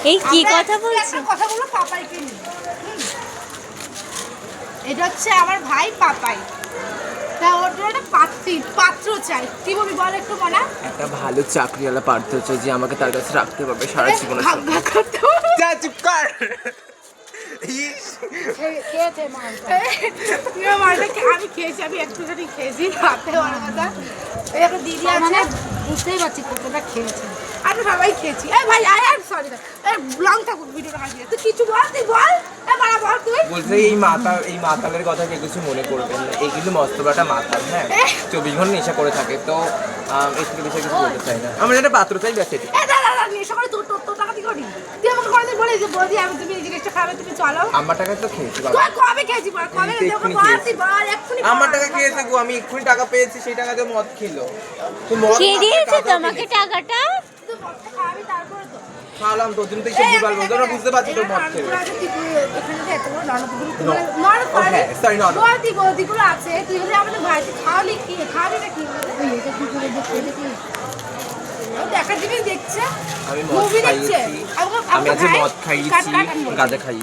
এই কি কথা বলছো? কথা বলো পাপাইকে নিয়ে। এটা হচ্ছে আমার ভাই পাপাই। তা ওর জন্য একটা পাত্র চাই। কি বলবি বল একটু মনা? একটা ভালো চাকরিওয়ালা পাত্র চাই যে আমাকে তার কাছে রাখতে পারবে সারা জীবনের জন্য। ভাগ্য করতে হবে। যা চুপ কর। খেয়েছে মালটা আমি খেয়েছি, আমি একটুখানি খেয়েছি রাতে ওর কথা। এই একটা দিদি আছে, বুঝতেই পারছি কতটা খেয়েছে। আমি সবাই খেয়েছি। এই ভাই আই এম সরি, এই লং থাকুক ভিডিওটা কাটিয়ে। তুই কিছু বল, তুই বল, বল তুই। বলছে এই মাতালের কথা কেউ কিছু মনে করবেন না, এই কিন্তু মস্ত বড় একটা মাতাল, হ্যাঁ 24 ঘন্টা নেশা করে থাকে, তো এর থেকে বেশি কিছু বলতে চাই না। আমার একটা পাত্র চাই, ব্যাস এটি। দাদা নেশা করে তোর টাকা দিয়ে করি। তুই আমাকে কোনোদিন বলে যে বৌদি আমি তুমি এই জিনিসটা খাবে, তুমি চলো। আমার টাকা তো খেয়েছি বাবা। তুই কবে খেয়েছি বল, কবে এই তো তোকে এক্ষুনি বল, খেয়েছি। তুই বল এক্ষুনি বল। আমার টাকা খেয়েছে গো, আমি এক্ষুনি টাকা পেয়েছি, সেই টাকা দিয়ে মদ খেলো। তো মদ কে মাথায় দিয়েছে কাদাও তোমাকে ফেলেছে। টাকাটা? তুই মদটা খাবি তারপরে তো। খাওয়ালাম তোর জন্য, তো এইসব ভুলভাল বলতো না, বুঝতে পারছি তোর মদ খেলো। এখানে যে এতগুলো ননদগুলো No. ননদ Oh, হ্যাঁ, sorry, ননদ। বৌদিগুলো আছে, তুই হলে আমাদের ভাইকে খাওয়ালি কি খাওয়াবি না কি? এটা কি করে দেখতে দেখি দেখার জিনিস দেখছে, আমি মদ মুভি দেখছে। খাইয়েছি, আমি আজ মদ খাইয়েছি, গাঁজা খাই।